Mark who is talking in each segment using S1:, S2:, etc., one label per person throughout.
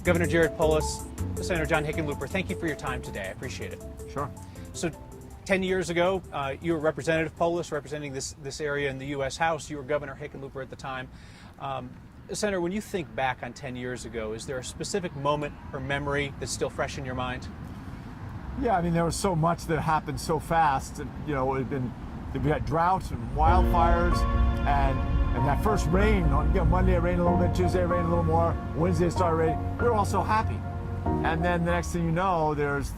S1: Governor Jared Polis, Senator John Hickenlooper, thank you for your time today. I appreciate it.
S2: Sure.
S1: So 10 years ago, you were Representative Polis representing this area in the U.S. House. You were Governor Hickenlooper at the time. Senator, when you think back on 10 years ago, is there a specific moment or memory that's still fresh in your mind?
S2: Yeah, I mean, there was so much that happened so fast. And, you know, we had droughts and wildfires, and that first rain. Monday it rained a little bit, Tuesday it rained a little more, Wednesday it started raining. We were all so happy. And then the next thing you know, there's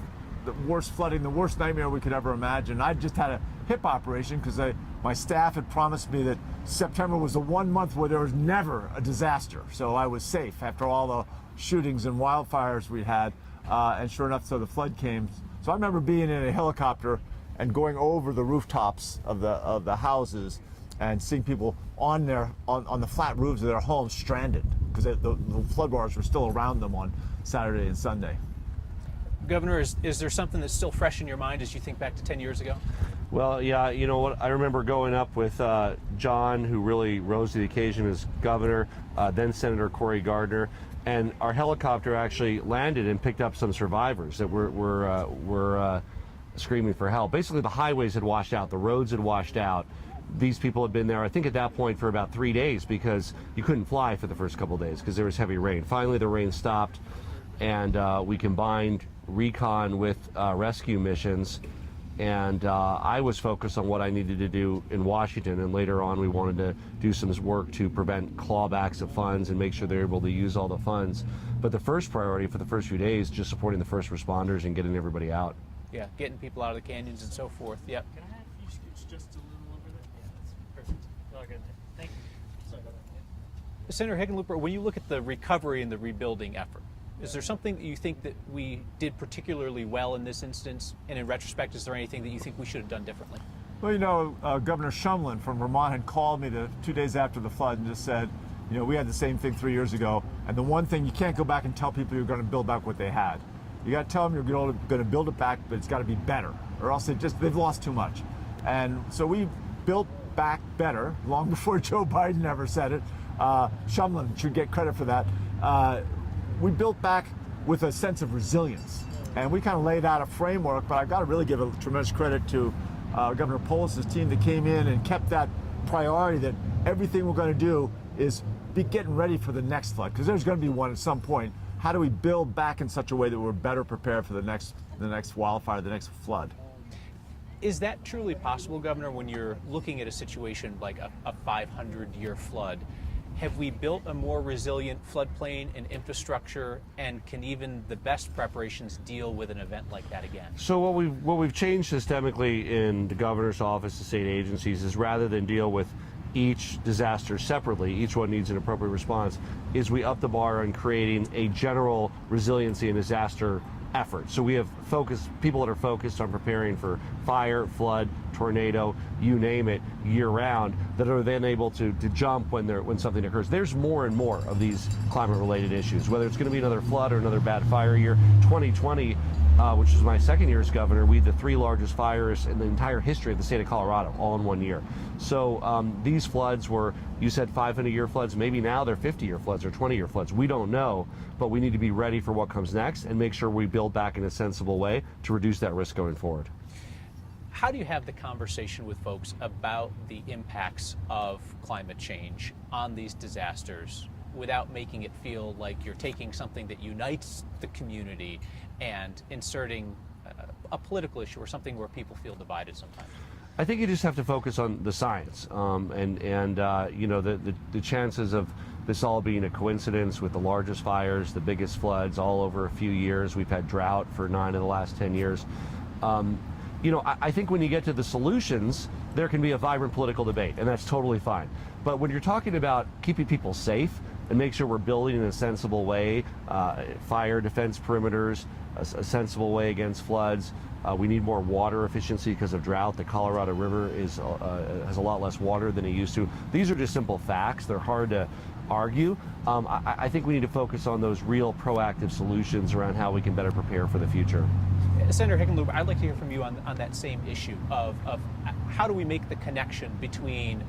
S2: the worst flooding, the worst nightmare we could ever imagine. I just had a hip operation because my staff had promised me that September was the 1 month where there was never a disaster. So I was safe after all the shootings and wildfires we had. And sure enough, so the flood came. So I remember being in a helicopter and going over the rooftops of the houses and seeing people on the flat roofs of their homes stranded because the flood waters were still around them on Saturday and Sunday.
S1: Governor, is there something that's still fresh in your mind as you think back to 10 years ago?
S3: Well, yeah, you know what, I remember going up with John, who really rose to the occasion as governor, then Senator Cory Gardner, and our helicopter actually landed and picked up some survivors that were screaming for help. Basically, the highways had washed out, the roads had washed out. These people had been there, I think at that point, for about 3 days because you couldn't fly for the first couple of days because there was heavy rain. Finally, the rain stopped, and we combined recon with rescue missions. And I was focused on what I needed to do in Washington, and later on we wanted to do some work to prevent clawbacks of funds and make sure they're able to use all the funds. But the first priority for the first few days, just supporting the first responders and getting everybody out.
S1: Yeah, getting people out of the canyons and so forth. Yep.
S4: Can I have you scooch just a little over there? Yeah, that's perfect. Oh, good. Thank you. Sorry about that.
S1: Senator Hickenlooper, when you look at the recovery and the rebuilding effort, is there something that you think that we did particularly well in this instance? And in retrospect, is there anything that you think we should have done differently?
S2: Well, you know, Governor Shumlin from Vermont had called me 2 days after the flood and just said, you know, we had the same thing 3 years ago. And the one thing, you can't go back and tell people you're going to build back what they had. You got to tell them you're going to build it back, but it's got to be better, or else they've lost too much. And so we built back better long before Joe Biden ever said it. Shumlin should get credit for that. We built back with a sense of resilience, and we kind of laid out a framework, but I've got to really give a tremendous credit to Governor Polis' team that came in and kept that priority that everything we're going to do is be getting ready for the next flood, because there's going to be one at some point. How do we build back in such a way that we're better prepared for the next wildfire, the next flood?
S1: Is that truly possible, Governor, when you're looking at a situation like a 500-year flood? Have we built a more resilient floodplain and infrastructure, and can even the best preparations deal with an event like that again?
S3: So what we've changed systemically in the governor's office, the state agencies, is rather than deal with each disaster separately, each one needs an appropriate response, is we up the bar on creating a general resiliency and disaster effort. So we have people that are focused on preparing for fire, flood, tornado, you name it, year round, that are then able to jump when something occurs. There's more and more of these climate-related issues, whether it's going to be another flood or another bad fire year. 2020, which was my second year as governor, we had the 3 largest fires in the entire history of the state of Colorado, all in 1 year. So these floods were, you said 500-year floods, maybe now they're 50-year floods or 20-year floods. We don't know, but we need to be ready for what comes next and make sure we build back in a sensible way to reduce that risk going forward.
S1: How do you have the conversation with folks about the impacts of climate change on these disasters without making it feel like you're taking something that unites the community and inserting a political issue or something where people feel divided sometimes?
S3: I think you just have to focus on the science, and you know, the chances of this all being a coincidence with the largest fires, the biggest floods all over a few years. We've had drought for 9 of the last 10 years. You know, I think when you get to the solutions, there can be a vibrant political debate, and that's totally fine. But when you're talking about keeping people safe and make sure we're building in a sensible way, fire defense perimeters, a sensible way against floods, we need more water efficiency because of drought. The Colorado River has a lot less water than it used to. These are just simple facts. They're hard to argue. I think we need to focus on those real proactive solutions around how we can better prepare for the future.
S1: Senator Hickenlooper, I'd like to hear from you on that same issue of how do we make the connection between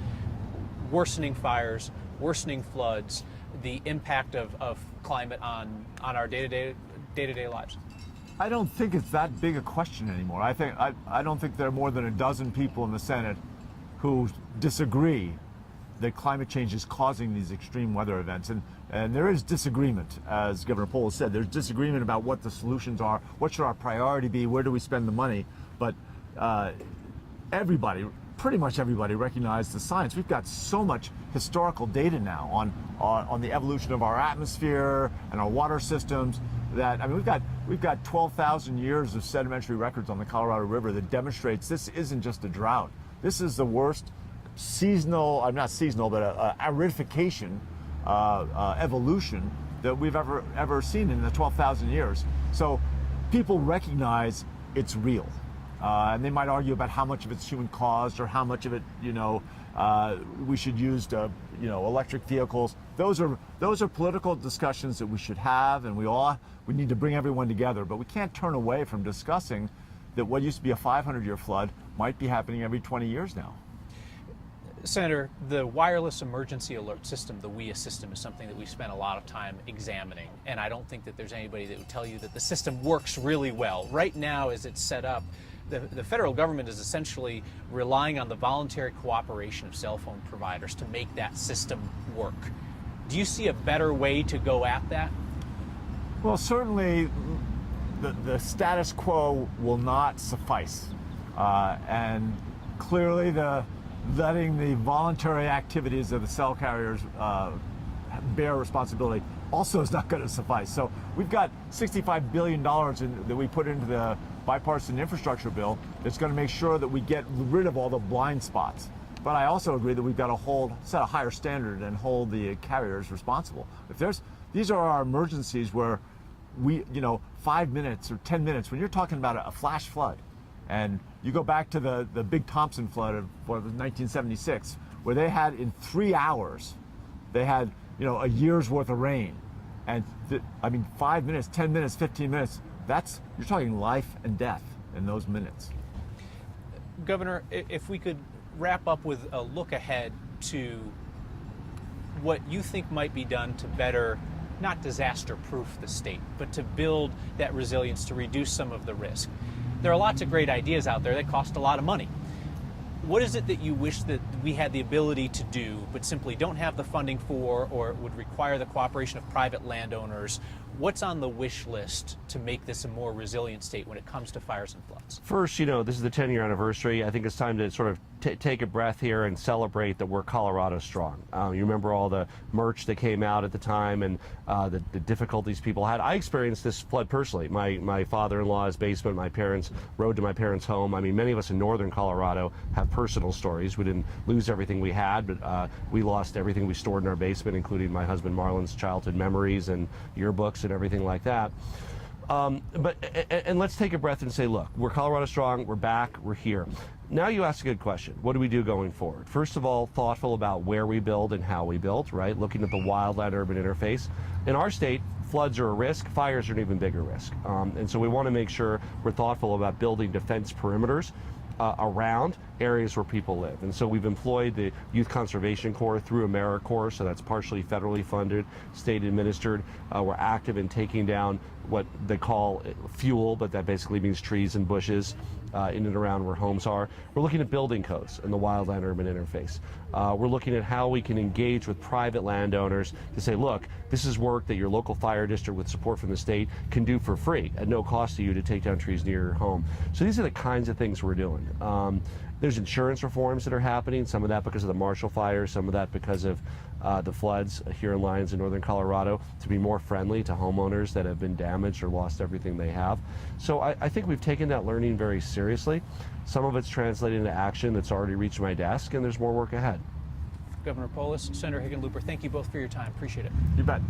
S1: worsening fires, worsening floods, the impact of climate on our day-to-day lives?
S2: I don't think it's that big a question anymore. I don't think there are more than a dozen people in the Senate who disagree that climate change is causing these extreme weather events. And there is disagreement, as Governor Polis said. There's disagreement about what the solutions are, what should our priority be, where do we spend the money. But everybody, pretty much everybody, recognizes the science. We've got so much historical data now on the evolution of our atmosphere and our water systems that, I mean, we've got 12,000 years of sedimentary records on the Colorado River that demonstrates this isn't just a drought. This is the worst seasonal, not seasonal, but aridification evolution that we've ever seen in the 12,000 years. So people recognize it's real. And they might argue about how much of it's human caused or how much of it, we should use to, electric vehicles. Those are political discussions that we should have, and we need to bring everyone together. But we can't turn away from discussing that what used to be a 500-year flood might be happening every 20 years now.
S1: Senator, the wireless emergency alert system, the WIA system, is something that we've spent a lot of time examining, and I don't think that there's anybody that would tell you that the system works really well. Right now, as it's set up, the federal government is essentially relying on the voluntary cooperation of cell phone providers to make that system work. Do you see a better way to go at that?
S2: Well, certainly the status quo will not suffice. And clearly letting the voluntary activities of the cell carriers bear responsibility also is not going to suffice. So we've got $65 billion that we put into the bipartisan infrastructure bill that's going to make sure that we get rid of all the blind spots. But I also agree that we've got to set a higher standard and hold the carriers responsible. These are our emergencies where 5 minutes or 10 minutes, when you're talking about a flash flood, and you go back to the Big Thompson flood of 1976, where they had in 3 hours, they had a year's worth of rain, and 5 minutes, 10 minutes, 15 minutes. You're talking life and death in those minutes.
S1: Governor, if we could wrap up with a look ahead to what you think might be done to better, not disaster-proof the state, but to build that resilience, to reduce some of the risk. There are lots of great ideas out there that cost a lot of money. What is it that you wish that we had the ability to do, but simply don't have the funding for, or would require the cooperation of private landowners? What's on the wish list to make this a more resilient state when it comes to fires and floods?
S3: First, this is the 10-year anniversary. I think it's time to sort of take a breath here and celebrate that we're Colorado strong. You remember all the merch that came out at the time and the difficulties people had. I experienced this flood personally. My father-in-law's basement, my parents' road to my parents' home. I mean, many of us in northern Colorado have personal stories. We didn't lose everything we had, but we lost everything we stored in our basement, including my husband Marlon's childhood memories and yearbooks and everything like that. And let's take a breath and say, look, we're Colorado strong, we're back, we're here. Now you ask a good question. What do we do going forward? First of all, thoughtful about where we build and how we build, right? Looking at the wildland-urban interface. In our state, floods are a risk, fires are an even bigger risk. And so we want to make sure we're thoughtful about building defense perimeters around areas where people live. And so we've employed the Youth Conservation Corps through AmeriCorps, so that's partially federally funded, state administered. We're active in taking down what they call fuel, but that basically means trees and bushes in and around where homes are. We're looking at building codes and the wildland-urban interface. We're looking at how we can engage with private landowners to say, look, this is work that your local fire district with support from the state can do for free at no cost to you to take down trees near your home. So these are the kinds of things we're doing. There's insurance reforms that are happening, some of that because of the Marshall Fire, some of that because of the floods here in Lyons in northern Colorado, to be more friendly to homeowners that have been damaged or lost everything they have. So I think we've taken that learning very seriously. Some of it's translated into action that's already reached my desk, and there's more work ahead.
S1: Governor Polis, Senator Hickenlooper, thank you both for your time. Appreciate it.
S2: You bet.